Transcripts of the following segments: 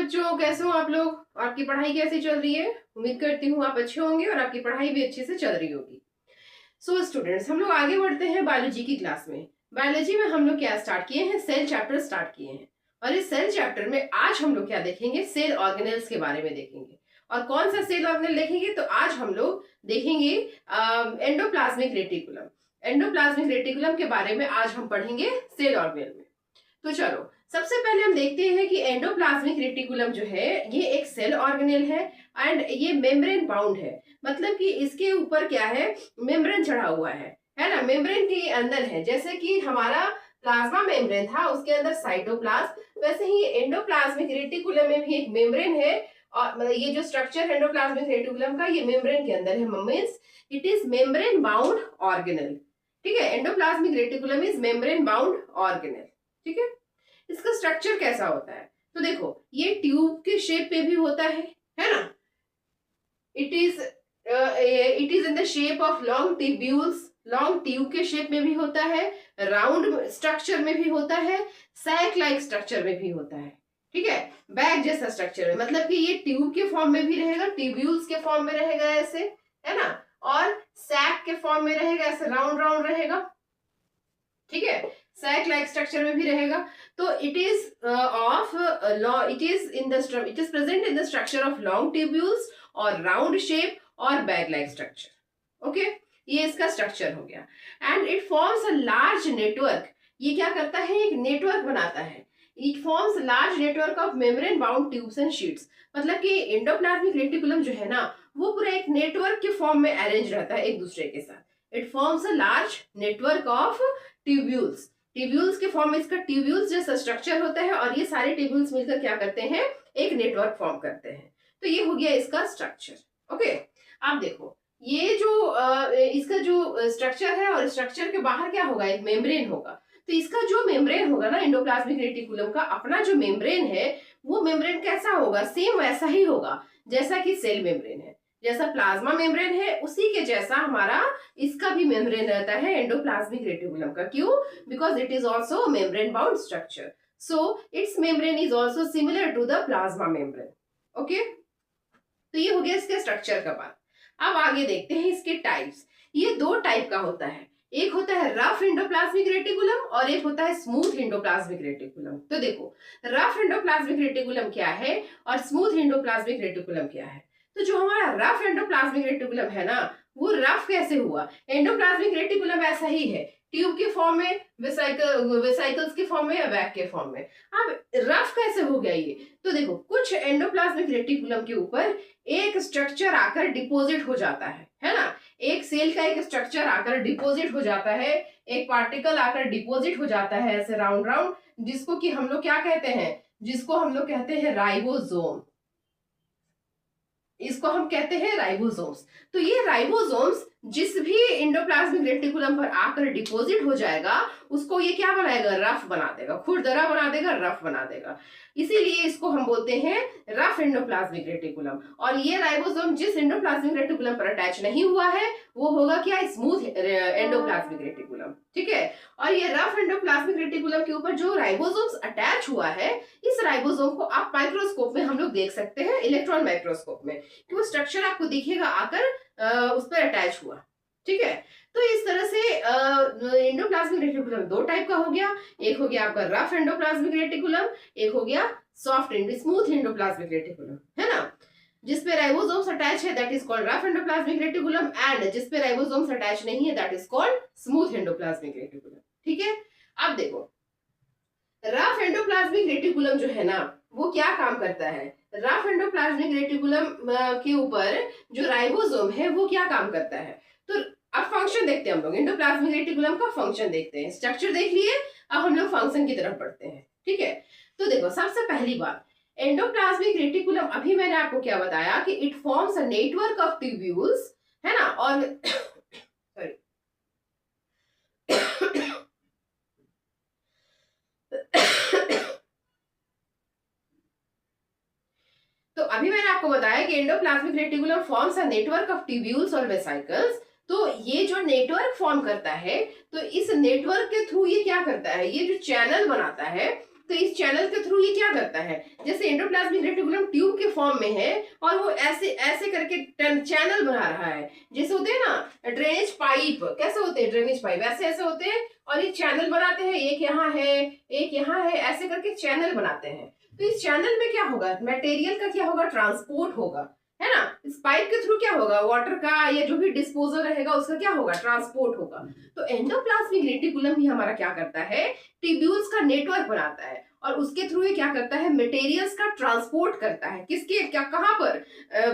बच्चों, कैसे हो आप लोग? आपकी पढ़ाई कैसी चल रही है? उम्मीद करती हूँ आप अच्छे होंगे और आपकी पढ़ाई भी अच्छे से चल रही होगी। सो स्टूडेंट्स, हम लोग आगे बढ़ते हैं बायोलॉजी की क्लास में। बायोलॉजी में हम लोग क्या स्टार्ट किए हैं? सेल चैप्टर स्टार्ट किए हैं। और इस सेल चैप्टर में आज हम लोग क्या देखेंगे? सेल ऑर्गेनेल्स के बारे में देखेंगे। और कौन सा सेल ऑर्गेनेल देखेंगे? तो आज हम लोग देखेंगे एंडोप्लाज्मिक रेटिकुलम। एंडोप्लाज्मिक रेटिकुलम के बारे में आज हम पढ़ेंगे सेल ऑर्गेनेल में। तो चलो, सबसे पहले हम देखते हैं कि एंडोप्लाज्मिक रेटिकुलम जो है ये एक सेल ऑर्गेनेल है एंड ये मेम्ब्रेन बाउंड है। मतलब कि इसके ऊपर क्या है? मेम्ब्रेन चढ़ा हुआ है ना? मेम्ब्रेन के अंदर है, जैसे कि हमारा प्लाज्मा मेम्ब्रेन था उसके अंदर साइटोप्लाज्म, वैसे ही एंडोप्लाज्मिक रेटिकुलम में भी एक मेम्ब्रेन है। और मतलब ये जो स्ट्रक्चर है एंडोप्लाज्मिक रेटिकुलम का, ये मेम्ब्रेन के अंदर है। Means it is membrane bound organelle. ठीक है, endoplasmic reticulum is membrane bound organelle. ठीक है, इसका स्ट्रक्चर कैसा होता है? तो देखो, ये ट्यूब के शेप में भी होता है ना? It is in the shape of long tubules. Long tube के शेप में भी होता है, राउंड स्ट्रक्चर में भी होता है, सैक लाइक स्ट्रक्चर में भी होता है। ठीक है, बैग जैसा स्ट्रक्चर में, मतलब कि ये ट्यूब के फॉर्म में भी रहेगा, ट्यूब्यूल्स के फॉर्म में रहेगा ऐसे, है ना? और सैक के फॉर्म में रहेगा ऐसे, राउंड राउंड रहेगा। ठीक है, सैक लाइक स्ट्रक्चर में भी रहेगा। तो it is it is present in the structure of long tubules और राउंड शेप और बैग लाइक स्ट्रक्चर। ओके, ये इसका स्ट्रक्चर हो गया। And it forms a large network. ये क्या करता है? एक नेटवर्क बनाता है। It forms large network of membrane bound tubes and sheets. मतलब कि एंडोप्लाज्मिक रेटिकुलम जो है ना, वो पूरा एक नेटवर्क के फॉर्म में अरेंज रहता है एक दूसरे के साथ। It forms a large network of tubules. Tubules के फॉर्म में इसका ट्यूब्यूल्स जैसा स्ट्रक्चर होता है और ये सारे ट्यूब्यूल्स मिलकर क्या करते हैं? एक नेटवर्क फॉर्म करते हैं। तो ये हो गया इसका स्ट्रक्चर। ओके, आप देखो, ये जो इसका जो स्ट्रक्चर है और स्ट्रक्चर के बाहर क्या होगा? एक मेम्ब्रेन होगा। तो इसका जो मेम्ब्रेन होगा ना, एंडोप्लाज्मिक रेटिकुलम का अपना जो मेम्ब्रेन है, वो मेम्ब्रेन कैसा होगा? सेम वैसा ही होगा जैसा कि सेल मेम्ब्रेन है। जैसा प्लाज्मा मेम्ब्रेन है उसी के जैसा हमारा इसका भी मेम्ब्रेन रहता है एंडोप्लाज्मिक रेटिकुलम का। क्यों? Because it is also membrane bound structure, so its membrane is also similar to the plasma membrane. Okay, तो ये हो गया इसके स्ट्रक्चर का बात। अब आगे देखते हैं इसके टाइप्स। ये दो टाइप का होता है, एक होता है रफ एंडोप्लाज्मिक रेटिकुलम और एक होता है स्मूथ एंडोप्लाज्मिक रेटिकुलम। तो देखो, रफ एंडोप्लाज्मिक रेटिकुलम क्या है और स्मूथ एंडोप्लाज्मिक रेटिकुलम क्या है? तो जो हमारा रफ एंडोप्लाज्मिक रेटिकुलम है ना, वो रफ कैसे हुआ? एंडोप्लाज्मिक रेटिकुलम ऐसा ही है, ट्यूब के फॉर्म में, वेसिकल्स के फॉर्म में या बैग के फॉर्म में। अब रफ कैसे हो गया ये? तो देखो, कुछ एंडोप्लाज्मिक रेटिकुलम के ऊपर एक स्ट्रक्चर आकर डिपॉजिट हो जाता है ना? एक सेल का एक स्ट्रक्चर आकर डिपॉजिट हो जाता है, एक पार्टिकल आकर डिपॉजिट हो जाता है ऐसे राउंड राउंड, जिसको कि हम लोग क्या कहते हैं? जिसको हम लोग कहते हैं राइबोसोम। इसको हम कहते हैं राइबोसोम्स। तो ये राइबोसोम्स जिस भी एंडोप्लाज्मिक रेटिकुलम पर आकर डिपॉजिट हो जाएगा, उसको ये क्या बनाएगा? रफ बना देगा, खुरदरा बना देगा, रफ बना देगा। इसीलिए इसको हम बोलते हैं रफ एंडोप्लाज्मिक रेटिकुलम। और ये राइबोसोम जिस एंडोप्लाज्मिक रेटिकुलम पर अटैच नहीं हुआ है, वो होगा क्या? Smooth endoplasmic reticulum. ठीक है, और ये रफ एंडोप्लाज्मिक रेटिकुलम के ऊपर जो राइबोसोम्स अटैच हुआ है, इस राइबोसोम को आप माइक्रोस्कोप में हम लोग देख सकते हैं, इलेक्ट्रॉन माइक्रोस्कोप में, कि वो स्ट्रक्चर आपको दिखेगा आकर उस पर अटैच हुआ। ठीक है, तो इस तरह से एंडोप्लाज्मिक रेटिकुलम दो टाइप का हो गया। एक हो गया आपका रफ एंडोप्लाज्मिक रेटिकुलम, एक हो गया सॉफ्ट स्मूथ एंडोप्लाज्मिक रेटिकुलम, है ना? जिसपे राइबोसोम्स अटैच है that is called rough endoplasmic reticulum, and जिसपे राइबोसोम्स अटैच नहीं है that is called smooth endoplasmic reticulum. ठीक है, अब देखो, रफ एंडोप्लाज्मिक रेटिकुलम जो है ना, वो क्या काम करता है? रफ एंडोप्लाज्मिक रेटिकुलम के ऊपर जो राइबोसोम है वो क्या काम करता है? तो अब फंक्शन देखते हैं हम लोग, एंडोप्लाज्मिक रेटिकुलम का फंक्शन देखते हैं। स्ट्रक्चर देख लिए, अब हम लोग फंक्शन की तरफ बढ़ते हैं। ठीक है, तो देखो, सबसे पहली बात, एंडोप्लाज्मिक रेटिकुलम, अभी मैंने आपको क्या बताया कि it forms a network of tubules, है ना? और सॉरी तो अभी मैंने आपको बताया कि endoplasmic reticulum forms a network of tubules और वेसिकल्स। तो ये जो नेटवर्क फॉर्म करता है, तो इस नेटवर्क के थ्रू ये क्या करता है? ये जो चैनल बनाता है, तो इस चैनल के थ्रू ये क्या करता है, जैसे एंडोप्लाज्मिक रेटिकुलम ट्यूब के फॉर्म में है और वो ऐसे ऐसे करके चैनल बना रहा है, जैसे होते हैं ना ड्रेनेज पाइप, कैसे होते हैं ड्रेनेज पाइप, ऐसे ऐसे होते हैं और ये चैनल बनाते हैं, एक यहाँ है एक यहाँ है, ऐसे करके चैनल बनाते हैं। तो इस चैनल में क्या होगा, मटेरियल का क्या होगा, ट्रांसपोर्ट होगा, है ना। इस पाइप के थ्रू क्या होगा, वाटर का या जो भी डिस्पोजल रहेगा उसका क्या होगा, ट्रांसपोर्ट होगा। तो एंडोप्लाज्मिक रेटिकुलम ही हमारा क्या करता है, ट्यूब्यूल्स का नेटवर्क बनाता है और उसके थ्रू ये क्या करता है, मटेरियल्स का ट्रांसपोर्ट करता है, किसके क्या कहां पर,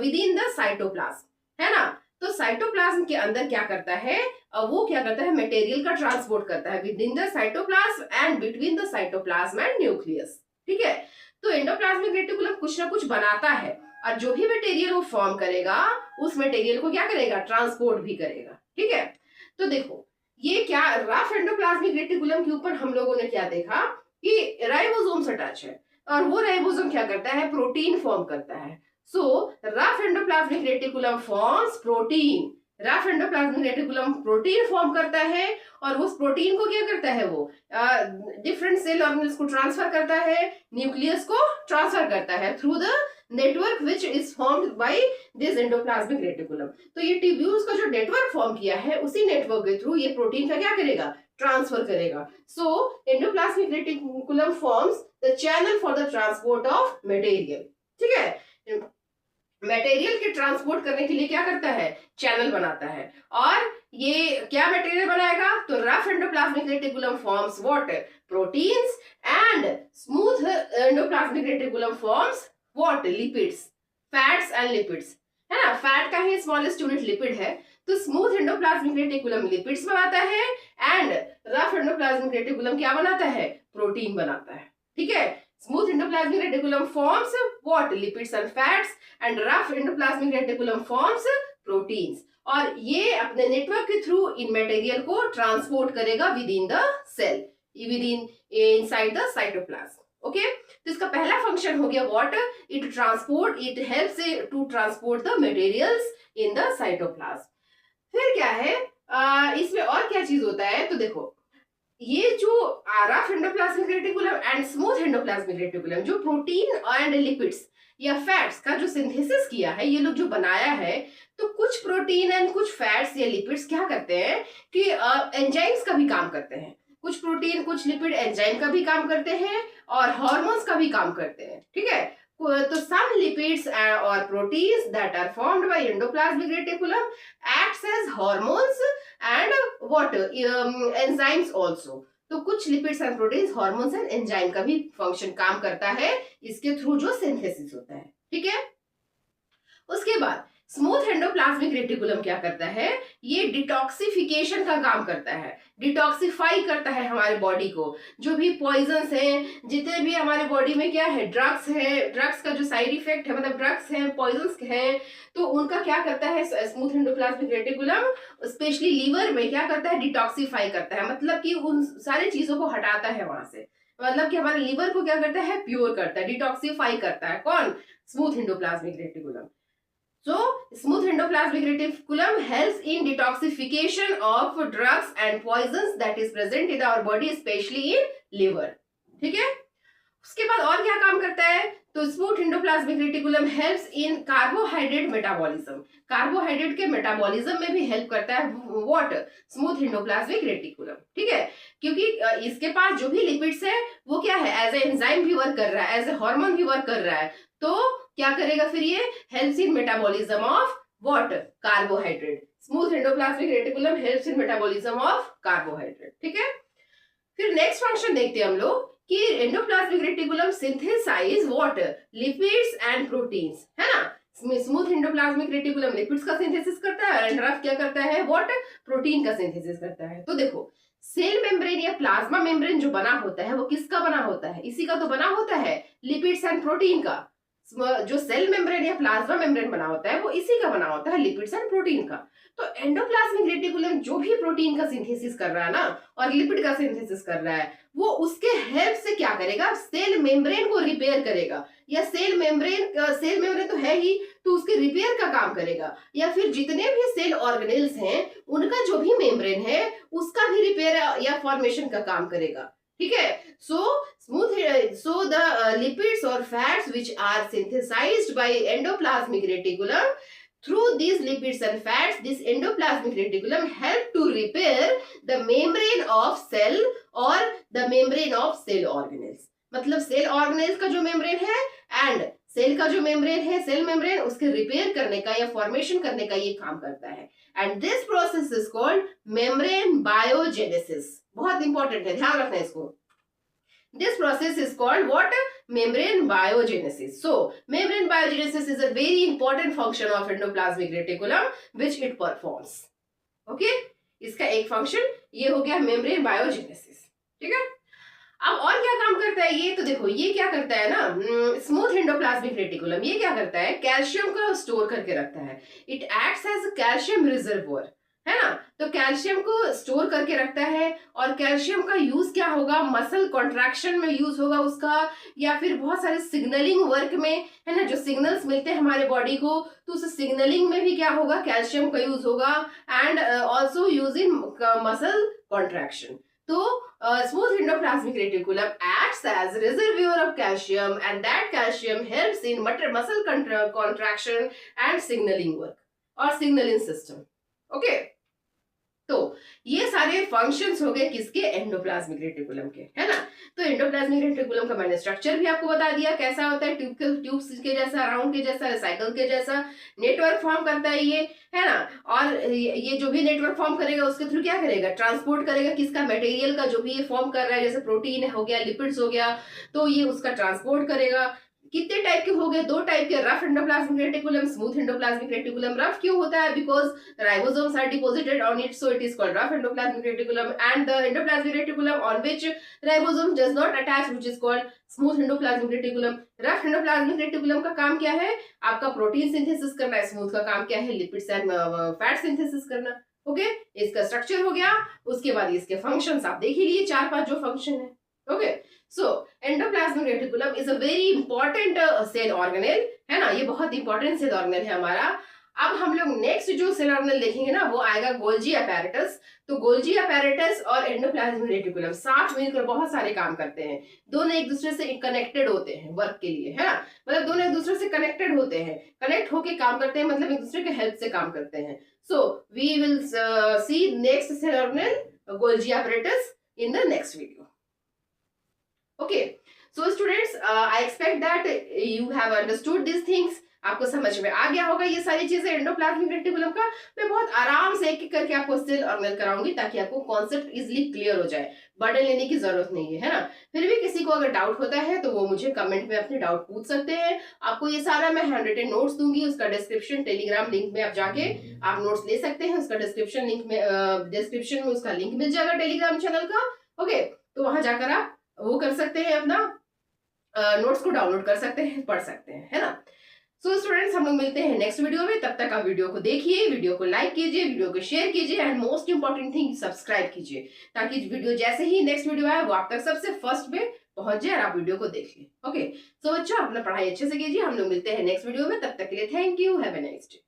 विद इन द साइटोप्लाज्म, है ना। तो साइटोप्लाज्म के अंदर क्या करता है, वो क्या करता है, मटेरियल का ट्रांसपोर्ट करता है with in the cytoplasm and between the cytoplasm and nucleus, ठीक है। तो एंडोप्लाज्मिक रेटिकुलम कुछ ना कुछ बनाता है और जो भी मटेरियल वो फॉर्म करेगा उस मटेरियल को क्या करेगा, ट्रांसपोर्ट भी करेगा, ठीक है। तो देखो ये क्या, रफ एंडोप्लाज्मिक रेटिकुलम के ऊपर हम लोगों ने क्या देखा कि राइबोसोम अटैच है और वो राइबोसोम क्या करता है, प्रोटीन फॉर्म करता है। सो rough endoplasmic reticulum forms protein, rough endoplasmic reticulum protein form करता है और उस प्रोटीन को क्या करता है, वो डिफरेंट सेल ऑर्गेनेल्स को ट्रांसफर करता है, न्यूक्लियस को ट्रांसफर करता है through the network which is formed by this endoplasmic reticulum. तो ये ट्यूब्यूल्स का जो नेटवर्क फॉर्म किया है उसी नेटवर्क के थ्रू ये प्रोटीन का क्या करेगा, ट्रांसफर करेगा। So endoplasmic reticulum forms the channel for the transport of material, ठीक है। मटेरियल के ट्रांसपोर्ट करने के लिए क्या करता है, चैनल बनाता है। और ये क्या मटेरियल बनाएगा, तो rough endoplasmic reticulum forms what, proteins and smooth endoplasmic reticulum forms what, lipids, fats and lipids, है ना। फैट का ही स्मॉलेस्ट यूनिट लिपिड है, तो स्मूथ एंडोप्लाज्मिक रेटिकुलम लिपिड्स बनाता है एंड रफ एंडोप्लाज्मिक रेटिकुलम क्या बनाता है, प्रोटीन बनाता है, ठीक है। Smooth endoplasmic reticulum forms what, lipids and fats, and rough endoplasmic reticulum forms proteins. और ये अपने नेटवर्क के थ्रू इन मटेरियल को ट्रांसपोर्ट करेगा within the cell, within inside the cytoplasm, okay. तो इसका पहला फंक्शन हो गया what, it transport, it helps to transport the materials in the cytoplasm. फिर क्या है, इसमें और क्या चीज होता है, तो देखो ये जो rough endoplasmic reticulum and smooth endoplasmic reticulum, जो प्रोटीन एंड लिपिड्स या फैट्स का जो सिंथेसिस किया है, ये लोग जो बनाया है, तो कुछ प्रोटीन एंड कुछ फैट्स या लिपिड्स क्या करते हैं कि एंजाइम्स का भी काम करते हैं, कुछ प्रोटीन कुछ लिपिड एंजाइम का भी काम करते हैं और हार्मोन्स का भी काम करते हैं, ठीक है। तो some lipids or proteins that are formed by endoplasmic reticulum acts as hormones and what, enzymes also. तो कुछ lipids and proteins, hormones and enzyme का भी फंक्शन काम करता है इसके थ्रू जो सिंथेसिस होता है, ठीक है। उसके बाद स्मूथ एंडोप्लाज्मिक रेटिकुलम क्या करता है, ये डिटॉक्सिफिकेशन का काम करता है, डिटॉक्सिफाई करता है हमारे बॉडी को, जो भी पॉइजन्स हैं, जितने भी हमारे बॉडी में क्या है, ड्रग्स है, ड्रग्स का जो साइड इफेक्ट है, मतलब ड्रग्स हैं, पॉइजन्स हैं, तो उनका क्या करता है smooth endoplasmic reticulum, specially liver में क्या करता है, डिटॉक्सिफाई करता है, मतलब कि उन सारी चीजों को हटाता है वहां से, मतलब कि हमारे लीवर को क्या करता है, प्योर करता है, डिटॉक्सिफाई करता है, कौन, smooth endoplasmic reticulum. So, smooth endoplasmic reticulum helps in detoxification of drugs and poisons that is present in our body, especially in liver. ठीक है। उसके बाद और क्या काम करता है, तो smooth endoplasmic reticulum helps in carbohydrate metabolism, carbohydrate के मेटाबॉलिज्म में भी हेल्प करता है व्हाट, स्मूथ एंडोप्लाज्मिक रेटिकुलम, ठीक है। क्योंकि इसके पास जो भी लिपिड्स है वो क्या है, एज ए एंजाइम भी वर्क कर रहा है, एज ए हार्मोन भी वर्क कर रहा है, तो क्या करेगा फिर ये, helps in metabolism of what, carbohydrate. Smooth endoplasmic reticulum helps in metabolism of carbohydrate, ठीक है। फिर नेक्स्ट फंक्शन देखते हैं हम लोग कि endoplasmic reticulum synthesize what, lipids and proteins, है ना। स्मूथ एंडोप्लाज्मिक रेटिकुलम लिपिड्स का सिंथेसिस करता है एंड रफ क्या करता है, व्हाट, प्रोटीन का सिंथेसिस करता है। तो देखो सेल मेम्ब्रेन या प्लाज्मा मेम्ब्रेन जो बना होता है वो किसका बना होता है, इसी का तो बना होता है, लिपिड्स एंड प्रोटीन का। जो सेल मेम्ब्रेन या प्लाज्मा मेम्ब्रेन बना होता है वो इसी का बना होता है, लिपिड्स एंड प्रोटीन का। तो एंडोप्लाज्मिक रेटिकुलम जो भी प्रोटीन का सिंथेसिस कर रहा है ना और लिपिड का सिंथेसिस कर रहा है, वो उसके हेल्प से क्या करेगा, सेल मेम्ब्रेन को रिपेयर करेगा, या सेल मेम्ब्रेन तो है ही, तो उसके रिपेयर का काम करेगा, या फिर जितने भी सेल ऑर्गेनेल्स हैं उनका जो भी मेम्ब्रेन है उसका भी रिपेयर या फॉर्मेशन का काम करेगा, ठीक है। सो द लिपिड्स और fats which are synthesized by endoplasmic reticulum, through these lipids and fats, this endoplasmic reticulum help to repair the membrane of cell or the membrane of cell organelles. मतलब cell organelles का जो membrane है and cell का जो membrane है, cell membrane, उसके repair करने का या फॉर्मेशन करने का ये काम करता है। And this process is called membrane biogenesis. बहुत इंपॉर्टेंट है, ध्यान रखना इसको। This process is called what? Membrane biogenesis. So, membrane biogenesis is a very important function of endoplasmic reticulum which it performs. Okay? इसका एक फंक्शन ये हो गया membrane biogenesis. ठीक है? अब और क्या काम करता है ये, तो देखो ये क्या करता है ना, स्मूथ एंडोप्लाज्मिक रेटिकुलम ये क्या करता है, कैल्शियम का स्टोर करके रखता है। It acts as calcium reservoir, है ना। तो कैल्शियम को स्टोर करके रखता है, और कैल्शियम का यूज क्या होगा, मसल कॉन्ट्रैक्शन में यूज होगा उसका, या फिर बहुत सारे सिग्नलिंग वर्क में, है ना, जो सिग्नल्स मिलते हैं हमारे बॉडी को, तो उस सिग्नलिंग में भी क्या होगा, कैल्शियम का यूज होगा। And also use in muscle contraction. तो smooth endoplasmic reticulum acts as reservoir of calcium, and that calcium helps in muscle contraction and signaling work or signaling system. Okay, तो ये सारे फंक्शंस हो गए किसके, endoplasmic reticulum के, है ना। तो एंडोप्लाज्मिक रेटिकुलम का मैंने स्ट्रक्चर भी आपको बता दिया कैसा होता है, ट्यूब्स के जैसा, राउंड के जैसा, साइकिल के जैसा नेटवर्क फॉर्म करता है ये, है ना। और ये जो भी नेटवर्क फॉर्म करेगा उसके थ्रू क्या करेगा, ट्रांसपोर्ट करेगा किसका, मटेरियल का, जो भी ये फॉर्म कर रहा है, जैसे प्रोटीन हो गया, लिपिड्स हो गया, तो ये उसका ट्रांसपोर्ट करेगा। कितने टाइप के हो गए, दो टाइप के, rough endoplasmic reticulum, smooth endoplasmic reticulum. Rough क्यों होता है, because ribosomes are deposited on it, so it is called rough endoplasmic reticulum, and the endoplasmic reticulum on which ribosome does not attach, which is called smooth endoplasmic reticulum. Rough endoplasmic reticulum का काम क्या है, आपका protein synthesis करना है, smooth का काम क्या है, लिपिड्स एंड फैट सिंथेसिस करना। ओके, इसका स्ट्रक्चर हो गया। उसके बाद इसके फंक्शंस आप देख ही लिए, 4-5 जो फंक्शन है। Okay, so endoplasmic reticulum is a very important cell organelle, है ना, ये बहुत इंपॉर्टेंट सेल ऑर्गेनेल है हमारा। अब हम लोग नेक्स्ट जो सेल ऑर्गेनेल देखेंगे ना, वो आएगा गोल्जी अपैरेटस। तो गोल्जी अपैरेटस और एंडोप्लाज्मिक रेटिकुलम साथ मिलकर बहुत सारे काम करते हैं, दोनों एक दूसरे से कनेक्टेड होते हैं वर्क के लिए, है ना। मतलब दोनों एक दूसरे से कनेक्टेड होते हैं, कनेक्ट होके काम करते हैं, मतलब एक दूसरे के हेल्प से काम करते हैं। So we will see next cell organelle Golgi apparatus in the next video. Okay, so students, I expect that you have understood these things. आपको समझ में आ गया होगा ये सारी चीजें एंडोप्लाज्मिक रेटिकुलम का। मैं बहुत आराम से एक एक करके आपको सेल ऑर्गेनेल कराऊंगी ताकि आपको कॉन्सेप्ट इजीली क्लियर हो जाए, बर्डन लेने की जरूरत नहीं है ना। फिर भी किसी को अगर डाउट होता है तो वो मुझे कमेंट में अपने डाउट पूछ सकते हैं। आपको ये सारा मैं हैंड रिटन नोट्स दूंगी, उसका डिस्क्रिप्शन टेलीग्राम लिंक में आप जाके आप नोट्स ले सकते हैं। उसका डिस्क्रिप्शन में उसका लिंक मिल जाएगा टेलीग्राम चैनल का। ओके, तो वहां जाकर आप वो कर सकते हैं, अपना नोट्स को डाउनलोड कर सकते हैं, पढ़ सकते हैं, है ना। सो स्टूडेंट्स, हम लोग मिलते हैं नेक्स्ट वीडियो में। तब तक आप वीडियो को देखिए, वीडियो को लाइक कीजिए, वीडियो को शेयर कीजिए, and most important thing subscribe कीजिए, ताकि वीडियो जैसे ही नेक्स्ट वीडियो आए वो आप तक सबसे फर्स्ट में पहुंच जाए और आप वीडियो को देख लें। ओके, सो बच्चों, अपना पढ़ाई अच्छे से कीजिए। हम लोग मिलते हैं नेक्स्ट वीडियो में, तब तक के लिए thank you, have a nice day.